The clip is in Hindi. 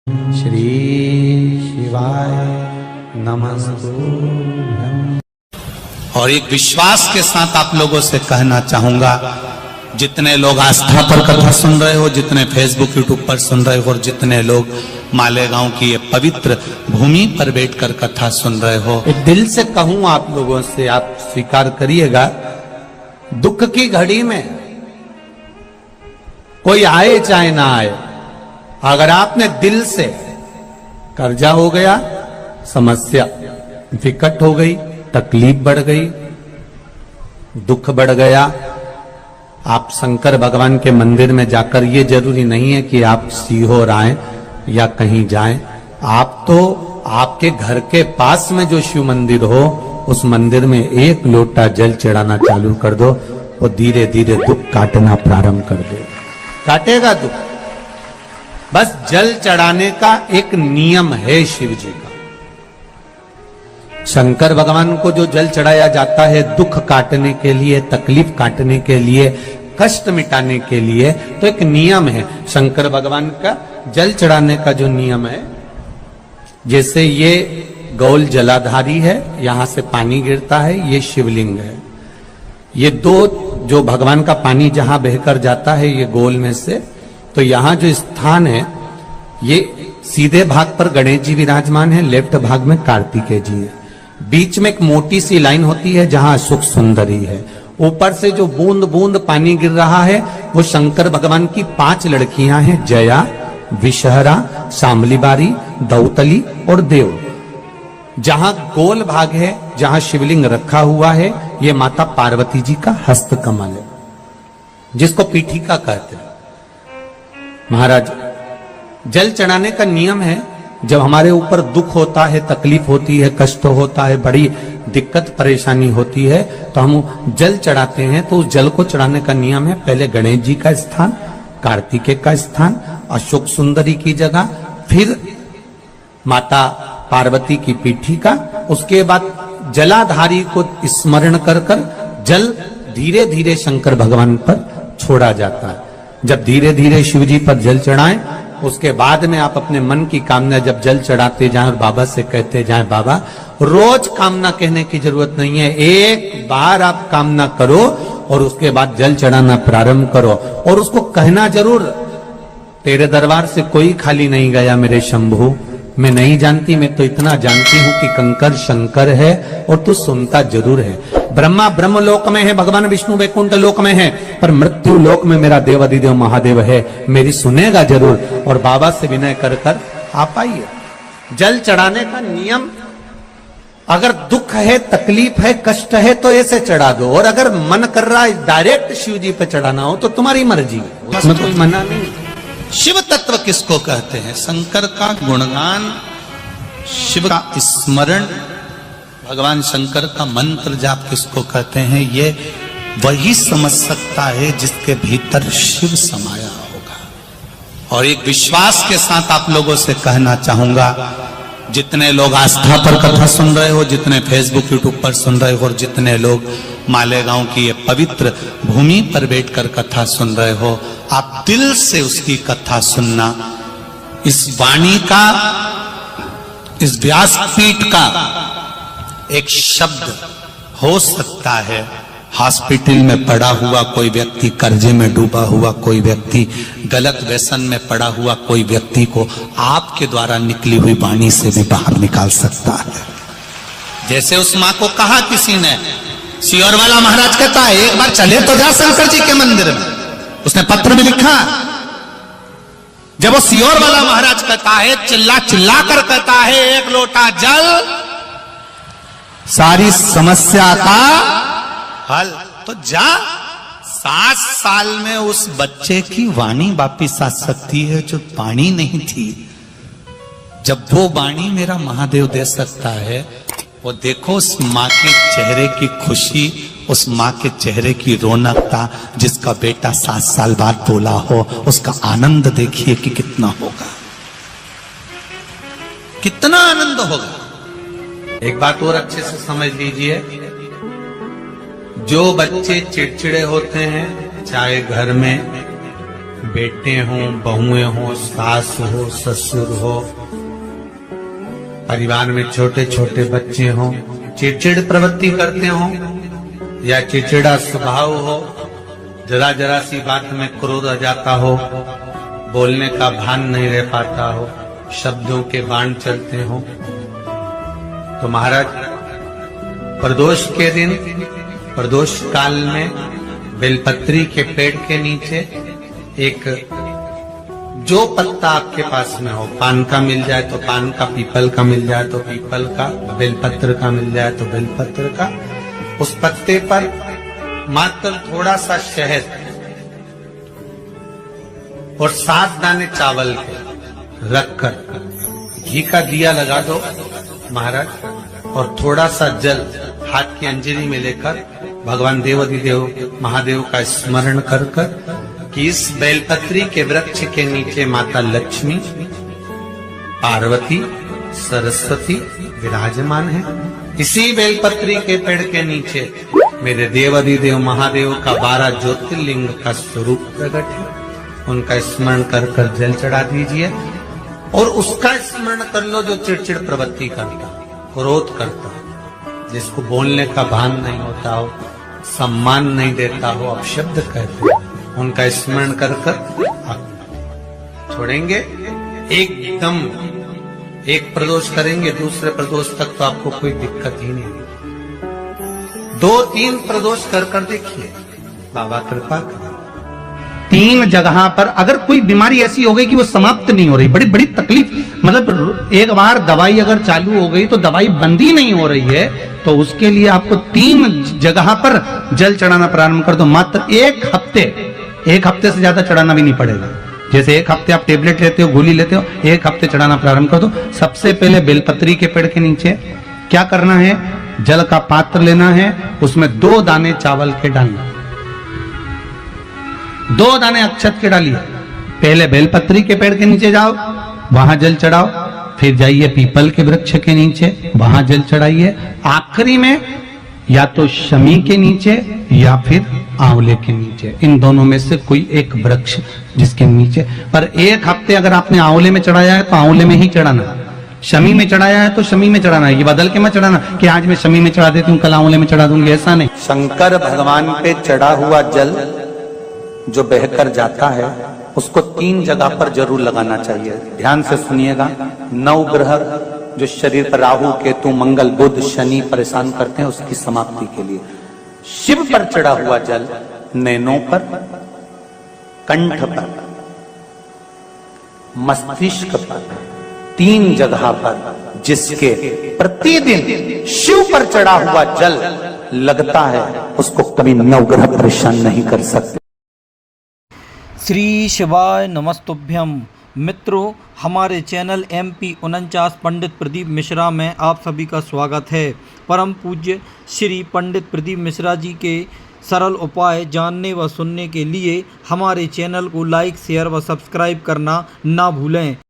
श्री शिवाय नमस्तुभ्यं। और एक विश्वास के साथ आप लोगों से कहना चाहूंगा, जितने लोग आस्था पर कथा सुन रहे हो, जितने फेसबुक यूट्यूब पर सुन रहे हो, और जितने लोग मालेगांव की ये पवित्र भूमि पर बैठकर कथा सुन रहे हो, दिल से कहूं आप लोगों से, आप स्वीकार करिएगा, दुख की घड़ी में कोई आए चाहे ना आए, अगर आपने दिल से, कर्जा हो गया, समस्या विकट हो गई, तकलीफ बढ़ गई, दुख बढ़ गया, आप शंकर भगवान के मंदिर में जाकर, ये जरूरी नहीं है कि आप सीहोर आए या कहीं जाएं, आप तो आपके घर के पास में जो शिव मंदिर हो, उस मंदिर में एक लोटा जल चढ़ाना चालू कर दो, वो धीरे धीरे दुख काटना प्रारंभ कर दे, काटेगा दुख। बस जल चढ़ाने का एक नियम है शिव जी का। शंकर भगवान को जो जल चढ़ाया जाता है दुख काटने के लिए, तकलीफ काटने के लिए, कष्ट मिटाने के लिए, तो एक नियम है शंकर भगवान का जल चढ़ाने का जो नियम है। जैसे ये गौल जलाधारी है, यहां से पानी गिरता है, ये शिवलिंग है। ये दो जो भगवान का पानी जहां बहकर जाता है ये गोल में से, तो यहां जो स्थान है, ये सीधे भाग पर गणेश जी विराजमान है, लेफ्ट भाग में कार्तिकेय जी है, बीच में एक मोटी सी लाइन होती है जहां सुख सुंदरी है, ऊपर से जो बूंद बूंद पानी गिर रहा है वो शंकर भगवान की 5 लड़कियां हैं, जया, विषहरा, शामलीबारी, दौतली और देव। जहां गोल भाग है, जहां शिवलिंग रखा हुआ है, ये माता पार्वती जी का हस्त कमल है, जिसको पीठिका कहते हैं। महाराज, जल चढ़ाने का नियम है, जब हमारे ऊपर दुख होता है, तकलीफ होती है, कष्ट होता है, बड़ी दिक्कत परेशानी होती है, तो हम जल चढ़ाते हैं। तो उस जल को चढ़ाने का नियम है, पहले गणेश जी का स्थान, कार्तिकेय का स्थान, अशोक सुंदरी की जगह, फिर माता पार्वती की पीठिका, उसके बाद जलाधारी को स्मरण कर कर जल धीरे धीरे शंकर भगवान पर छोड़ा जाता है। जब धीरे धीरे शिव जी पर जल चढ़ाएं, उसके बाद में आप अपने मन की कामना जब जल चढ़ाते जाएं और बाबा से कहते जाएं, बाबा, रोज कामना कहने की जरूरत नहीं है, एक बार आप कामना करो और उसके बाद जल चढ़ाना प्रारंभ करो, और उसको कहना जरूर, तेरे दरबार से कोई खाली नहीं गया मेरे शंभू, मैं नहीं जानती, मैं तो इतना जानती हूं कि कंकर शंकर है और तू सुनता जरूर है। ब्रह्मा ब्रह्म लोक में है, भगवान विष्णु वैकुंठ लोक में है, पर मृत्यु लोक में मेरा देवाधिदेव महादेव है, मेरी सुनेगा जरूर। और बाबा से विनय कर कर आप आइए। जल चढ़ाने का नियम, अगर दुख है, तकलीफ है, कष्ट है, तो ऐसे चढ़ा दो, और अगर मन कर रहा है डायरेक्ट शिव जी पे चढ़ाना हो तो तुम्हारी मर्जी है, उसमें कोई मना नहीं। शिव तत्व किसको कहते हैं? शंकर का गुणगान, शिव का स्मरण, भगवान शंकर का मंत्र जाप किसको कहते हैं? ये वही समझ सकता है जिसके भीतर शिव समाया होगा। और एक विश्वास के साथ आप लोगों से कहना चाहूंगा, जितने लोग आस्था पर कथा सुन रहे हो, जितने फेसबुक यूट्यूब पर सुन रहे हो, और जितने लोग मालेगांव की ये पवित्र भूमि पर बैठकर कथा सुन रहे हो, आप दिल से उसकी कथा सुनना। इस वाणी का, इस व्यासपीठ का एक शब्द हो सकता है, हॉस्पिटल में पड़ा हुआ कोई व्यक्ति, कर्जे में डूबा हुआ कोई व्यक्ति, गलत व्यसन में पड़ा हुआ कोई व्यक्ति को आपके द्वारा निकली हुई वाणी से भी बाहर निकाल सकता है। जैसे उस मां को कहा किसी ने, सीहोर वाला महाराज कहता है, एक बार चले तो जा शंकर जी के मंदिर में, उसने पत्र भी लिखा। जब वो सीहोर वाला महाराज कहता है, चिल्ला चिल्ला कर कहता है, एक लोटा जल सारी समस्या का हल, तो जा। 7 साल में उस बच्चे की वाणी वापिस आ सकती है जो वाणी नहीं थी। जब वो वाणी मेरा महादेव दे सकता है, वो देखो उस माँ के चेहरे की खुशी, उस माँ के चेहरे की रौनकता, जिसका बेटा 7 साल बाद बोला हो, उसका आनंद देखिए कि कितना होगा, कितना आनंद होगा। एक बात और अच्छे से समझ लीजिए, जो बच्चे चिड़चिड़े होते हैं, चाहे घर में बेटे हों, बहुएं हों, सास हो, ससुर हो, परिवार में छोटे छोटे बच्चे हों, चिड़चिड़ प्रवृत्ति करते हों या चिड़चिड़ा स्वभाव हो, जरा जरा सी बात में क्रोध आ जाता हो, बोलने का भान नहीं रह पाता हो, शब्दों के बाण चलते हो, तो महाराज प्रदोष के दिन, प्रदोष काल में बेलपत्री के पेड़ के नीचे एक जो पत्ता आपके पास में हो, पान का मिल जाए तो पान का, पीपल का मिल जाए तो पीपल का, बेलपत्र का मिल जाए तो बेलपत्र का, उस पत्ते पर मात्र थोड़ा सा शहद और 7 दाने चावल के रखकर घी का दिया लगा दो महाराज, और थोड़ा सा जल हाथ की अंजलि में लेकर भगवान देवाधिदेव महादेव का स्मरण कर कि इस बेलपत्री के वृक्ष के नीचे माता लक्ष्मी, पार्वती, सरस्वती विराजमान है। इसी बेलपत्री के पेड़ के नीचे मेरे देवाधिदेव महादेव का 12 ज्योतिर्लिंग का स्वरूप प्रकट है। उनका स्मरण कर जल चढ़ा दीजिए और उसका स्मरण कर लो जो चिड़चिड़ प्रवृत्ति करता, क्रोध करता, जिसको बोलने का भान नहीं होता हो, सम्मान नहीं देता हो, अपशब्द कहते हो, उनका स्मरण कर छोड़ेंगे। एकदम एक प्रदोष करेंगे, दूसरे प्रदोष तक तो आपको कोई दिक्कत ही नहीं। 2-3 प्रदोष कर देखिए, बाबा कृपा करें। 3 जगह पर अगर कोई बीमारी ऐसी हो गई कि वो समाप्त नहीं हो रही, बड़ी बड़ी तकलीफ, मतलब एक बार दवाई अगर चालू हो गई तो दवाई बंद ही नहीं हो रही है, तो उसके लिए आपको 3 जगह पर जल चढ़ाना प्रारंभ कर दो। मात्र 1 हफ्ते से ज्यादा चढ़ाना भी नहीं पड़ेगा। जैसे 1 हफ्ते आप टेबलेट लेते हो, गोली लेते हो, 1 हफ्ते चढ़ाना प्रारंभ कर दो। सबसे पहले बेलपत्री के पेड़ के नीचे क्या करना है, जल का पात्र लेना है, उसमें 2 दाने चावल के डालना, 2 दाने अक्षत के डालिए। पहले बेलपत्री के पेड़ के नीचे जाओ, वहां जल चढ़ाओ, फिर जाइए पीपल के वृक्ष के नीचे, वहां जल चढ़ाइए। आखिरी में या तो शमी के नीचे या फिर आंवले के नीचे, इन दोनों में से कोई एक वृक्ष जिसके नीचे। पर 1 हफ्ते अगर आपने आंवले में चढ़ाया है तो आंवले में ही चढ़ाना, शमी में चढ़ाया है तो शमी में चढ़ाना है। ये बदल के मत चढ़ाना कि आज मैं शमी में चढ़ा देती हूँ, कल आंवले में चढ़ा दूंगी, ऐसा नहीं। शंकर भगवान पे चढ़ा हुआ जल जो बहकर जाता है उसको 3 जगह पर जरूर लगाना चाहिए। ध्यान से सुनिएगा। 9 ग्रह जो शरीर पर राहु, केतु, मंगल, बुध, शनि परेशान करते हैं, उसकी समाप्ति के लिए शिव पर चढ़ा हुआ जल नैनों पर, कंठ पर, मस्तिष्क पर, 3 जगह पर जिसके प्रतिदिन शिव पर चढ़ा हुआ जल लगता है उसको कभी नवग्रह परेशान नहीं कर सकते। श्री शिवाय नमस्तुभ्यम। मित्रों, हमारे चैनल MP 49 पंडित प्रदीप मिश्रा में आप सभी का स्वागत है। परम पूज्य श्री पंडित प्रदीप मिश्रा जी के सरल उपाय जानने व सुनने के लिए हमारे चैनल को लाइक, शेयर व सब्सक्राइब करना ना भूलें।